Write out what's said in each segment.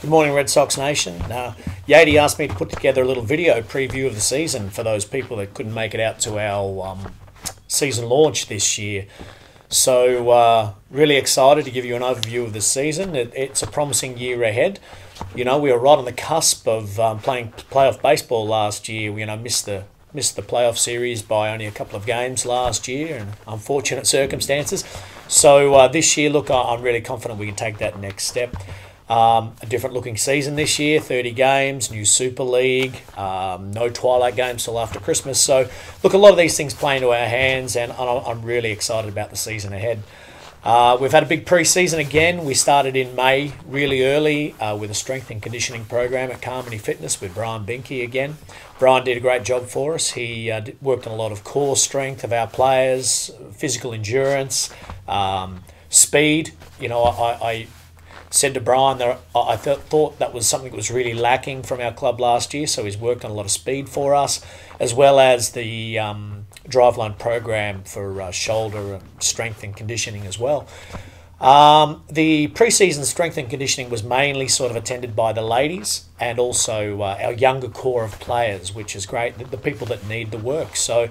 Good morning, Red Sox Nation. Yadi asked me to put together a little video preview of the season for those people that couldn't make it out to our season launch this year. So really excited to give you an overview of the season. It's a promising year ahead. You know, we were right on the cusp of playing playoff baseball last year. We missed the playoff series by only a couple of games last year in unfortunate circumstances. So this year, look, I'm really confident we can take that next step. A different looking season this year, 30 games, new Super League, no twilight games till after Christmas. So, look, a lot of these things play into our hands, and I'm really excited about the season ahead. We've had a big pre-season again. We started in May really early with a strength and conditioning program at Carmody Fitness with Brian Binky again. Brian did a great job for us. He worked on a lot of core strength of our players, physical endurance, speed. You know, I said to Brian that I thought that was something that was really lacking from our club last year, so he's worked on a lot of speed for us, as well as the driveline program for shoulder strength and conditioning as well. The pre-season strength and conditioning was mainly sort of attended by the ladies and also our younger core of players, which is great, the people that need the work. So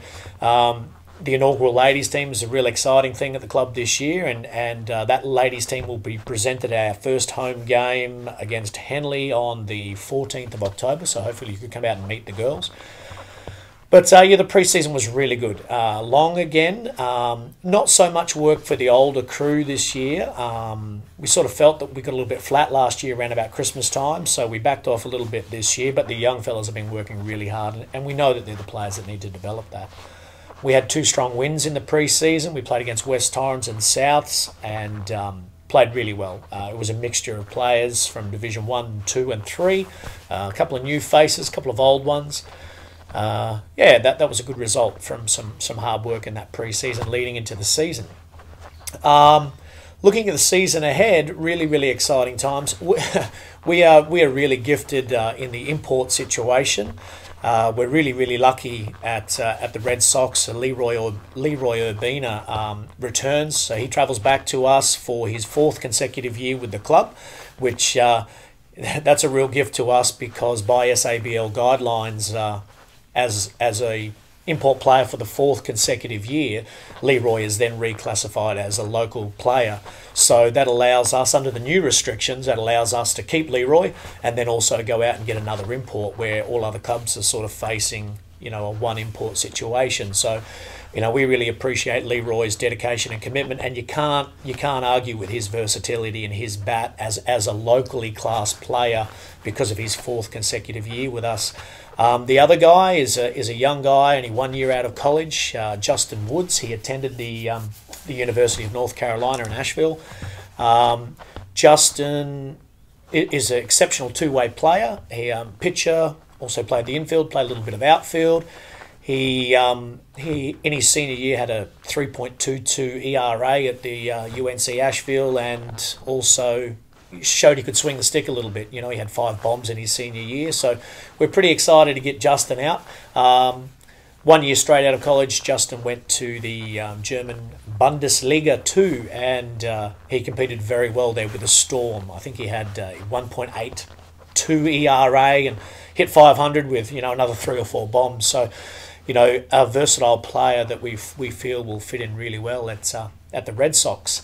the inaugural ladies team is a real exciting thing at the club this year, and that ladies team will be presented our first home game against Henley on the 14th of October, so hopefully you could come out and meet the girls. But yeah, the pre-season was really good. Long again, not so much work for the older crew this year. We sort of felt that we got a little bit flat last year around about Christmas time, so we backed off a little bit this year, but the young fellas have been working really hard, and we know that they're the players that need to develop that. We had two strong wins in the pre-season. We played against West Torrens and Souths and played really well. It was a mixture of players from Division 1, 2 and 3, a couple of new faces, a couple of old ones. Yeah, that was a good result from some hard work in that pre-season leading into the season. Looking at the season ahead, really exciting times. We are really gifted in the import situation. We're really lucky at the Red Sox. Leroy Urbina returns, so he travels back to us for his 4th consecutive year with the club, which that's a real gift to us because by SABL guidelines, as a import player for the 4th consecutive year, Leroy is then reclassified as a local player. So that allows us, under the new restrictions, that allows us to keep Leroy and then also go out and get another import where all other clubs are sort of facing, you know, a one import situation. So, you know, we really appreciate Leroy's dedication and commitment, and you can't argue with his versatility and his bat as a locally classed player because of his 4th consecutive year with us. The other guy is a young guy, only 1 year out of college, Justin Woods. He attended the University of North Carolina in Asheville. Justin is an exceptional two-way player. He pitcher, also played the infield, played a little bit of outfield. He in his senior year had a 3.22 ERA at the UNC Asheville, and also showed he could swing the stick a little bit. You know, he had 5 bombs in his senior year, so we're pretty excited to get Justin out. 1 year straight out of college, Justin went to the German Bundesliga 2, and he competed very well there with the Storm. I think he had 1.82 ERA and hit 500 with, you know, another 3 or 4 bombs. So, you know, a versatile player that we feel will fit in really well at the Red Sox.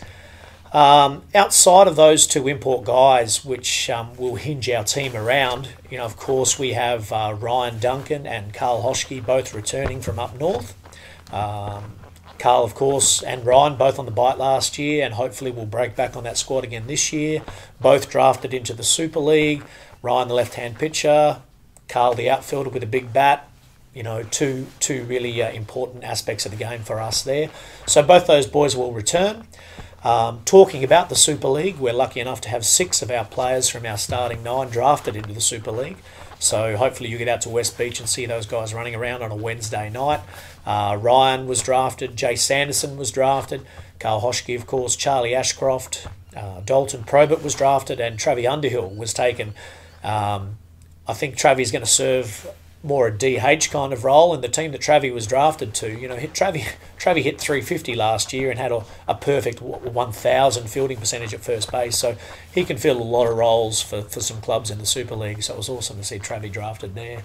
Outside of those two import guys, which will hinge our team around, you know, of course, we have Ryan Duncan and Carl Hoschke both returning from up north. Carl, of course, and Ryan both on the bite last year, and hopefully will break back on that squad again this year. Both drafted into the Super League. Ryan, the left-hand pitcher. Carl, the outfielder with a big bat. You know, two really important aspects of the game for us there. So both those boys will return. Talking about the Super League, we're lucky enough to have 6 of our players from our starting 9 drafted into the Super League. So hopefully you get out to West Beach and see those guys running around on a Wednesday night. Ryan was drafted, Jay Sanderson was drafted, Carl Hoschke, of course, Charlie Ashcroft, Dalton Probert was drafted, and Travi Underhill was taken. I think Travi's going to serve more a DH kind of role, and the team that Travie was drafted to, Travie hit 350 last year and had a perfect 1,000 fielding percentage at first base, so he can fill a lot of roles for some clubs in the Super League, so it was awesome to see Travie drafted there.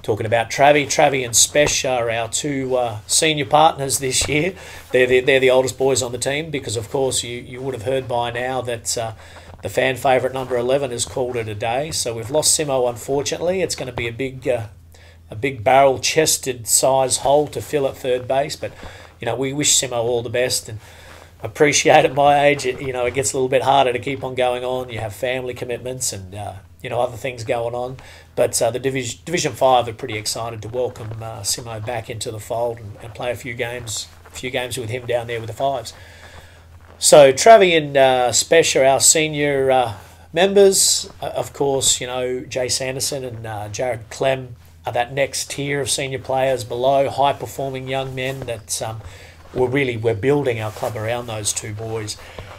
Talking about Travie and Spesh are our two senior partners this year. They're the oldest boys on the team because, of course, you would have heard by now that the fan favourite number 11 has called it a day. So we've lost Simo, unfortunately. It's going to be a big barrel-chested size hole to fill at third base. But, we wish Simo all the best and appreciate at my age. It gets a little bit harder to keep on going on. You have family commitments and, other things going on. But the Division 5 are pretty excited to welcome Simo back into the fold and play a few games with him down there with the Fives. So Travie and Spesh are our senior members. Of course, Jay Sanderson and Jared Clem are that next tier of senior players below, high-performing young men that we're building our club around those two boys.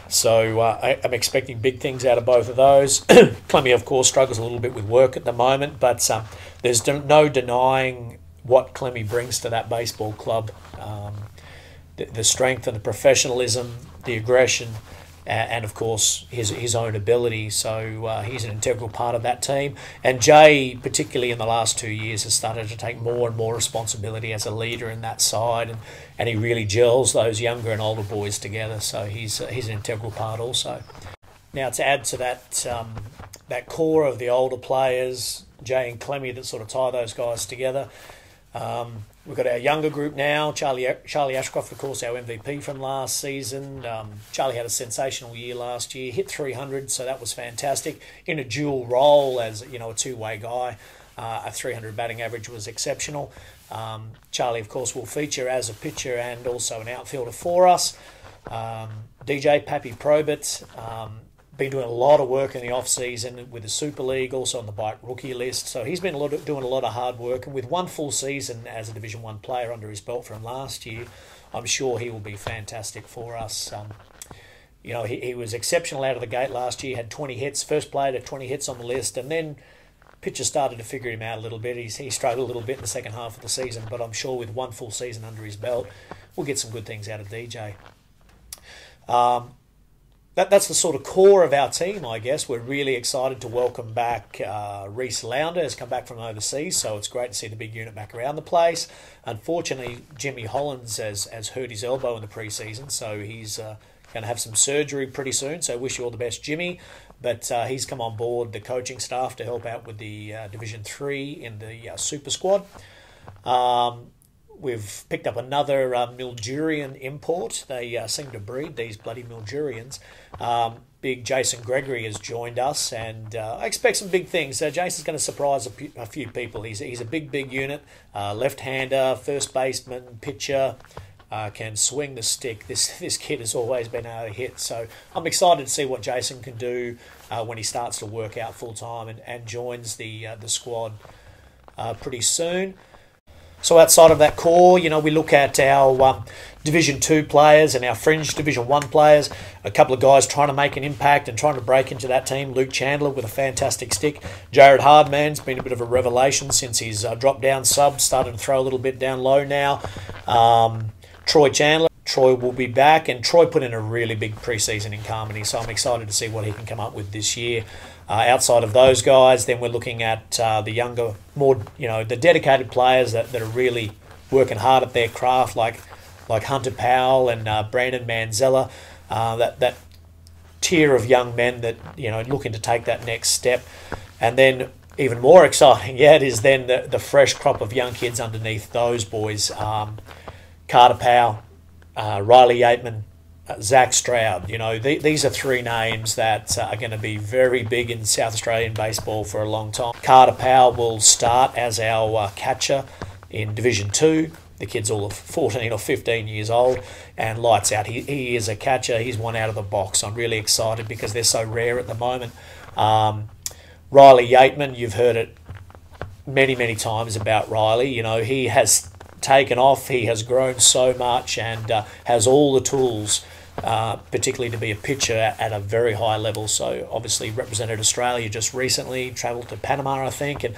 So I'm expecting big things out of both of those. Clemmy, of course, struggles a little bit with work at the moment, but there's no denying what Clemmy brings to that baseball club. The strength and the professionalism, the aggression, and of course his own ability. So he's an integral part of that team. And Jay, particularly in the last 2 years, has started to take more and more responsibility as a leader in that side, and he really gels those younger and older boys together. So he's an integral part also. Now, to add to that core of the older players, Jay and Clemmy, that sort of tie those guys together. We've got our younger group now. Charlie Ashcroft, of course, our MVP from last season. Charlie had a sensational year last year, hit 300, so that was fantastic. In a dual role as a two-way guy, a 300 batting average was exceptional. Charlie, of course, will feature as a pitcher and also an outfielder for us. DJ Pappy Probert, been doing a lot of work in the off-season with the Super League, also on the Bike rookie list. So he's been doing a lot of hard work, and with one full season as a Division 1 player under his belt from last year, I'm sure he will be fantastic for us. He was exceptional out of the gate last year, had 20 hits, first player to 20 hits on the list, and then pitchers started to figure him out a little bit. He struggled a little bit in the second half of the season, but I'm sure with one full season under his belt, we'll get some good things out of DJ. That's the sort of core of our team, I guess. We're really excited to welcome back Reese Lounder, has come back from overseas, so it's great to see the big unit back around the place. Unfortunately, Jimmy Hollins has hurt his elbow in the pre-season, so he's going to have some surgery pretty soon, so wish you all the best, Jimmy. But he's come on board the coaching staff to help out with the Division 3 in the Super Squad. We've picked up another Mildurian import. They seem to breed, these bloody Mildurians. Big Jason Gregory has joined us, and I expect some big things. Jason's going to surprise a few people. He's a big unit, left-hander, first baseman, pitcher, can swing the stick. This kid has always been able to hit, so I'm excited to see what Jason can do when he starts to work out full-time and joins the squad pretty soon. So outside of that core, we look at our Division 2 players and our fringe Division 1 players. A couple of guys trying to make an impact and trying to break into that team. Luke Chandler with a fantastic stick. Jared Hardman's been a bit of a revelation since he's dropped down sub, started to throw a little bit down low now. Troy Chandler. Troy will be back, and Troy put in a really big preseason in Carmody, so I'm excited to see what he can come up with this year. Outside of those guys, then we're looking at the younger, more the dedicated players that are really working hard at their craft, like Hunter Powell and Brandon Manzella, that tier of young men that looking to take that next step. And then even more exciting yet is then the fresh crop of young kids underneath those boys. Carter Powell, Riley Yateman, Zach Stroud. These are three names that are going to be very big in South Australian baseball for a long time. Carter Powell will start as our catcher in Division 2. The kid's all 14 or 15 years old and lights out. He is a catcher. He's one out of the box. I'm really excited because they're so rare at the moment. Riley Yateman, you've heard it many times about Riley. He has taken off. He has grown so much and has all the tools particularly to be a pitcher at a very high level. So obviously represented Australia just recently, travelled to Panama, I think, and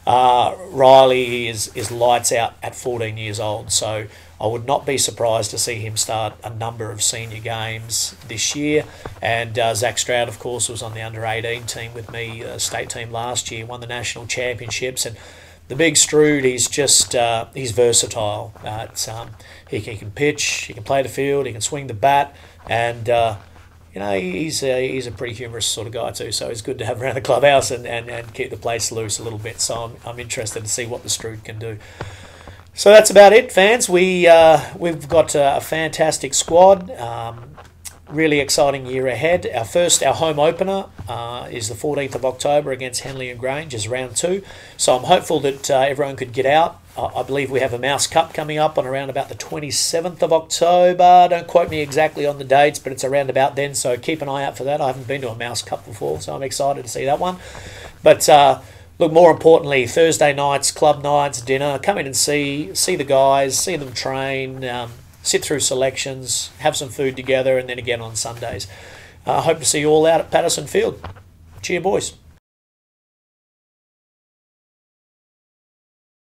Riley is lights out at 14 years old. So I would not be surprised to see him start a number of senior games this year. And Zach Stroud, of course, was on the under-18 team with me, state team last year, won the national championships. And the big Stroud, he's versatile. He can pitch, he can play the field, he can swing the bat, and he's a pretty humorous sort of guy too. So it's good to have around the clubhouse and keep the place loose a little bit. So I'm interested to see what the Stroud can do. So that's about it, fans. We've got a fantastic squad. Really exciting year ahead. Our home opener is the 14th of October against Henley and Grange as round 2. So I'm hopeful that everyone could get out. I believe we have a Mouse Cup coming up on around about the 27th of October. Don't quote me exactly on the dates, but it's around about then. So keep an eye out for that. I haven't been to a Mouse Cup before, so I'm excited to see that one. But look, more importantly, Thursday nights, club nights, dinner. Come in and see the guys, see them train. Sit through selections, have some food together, and then again on Sundays. I hope to see you all out at Patterson Field. Cheer, boys.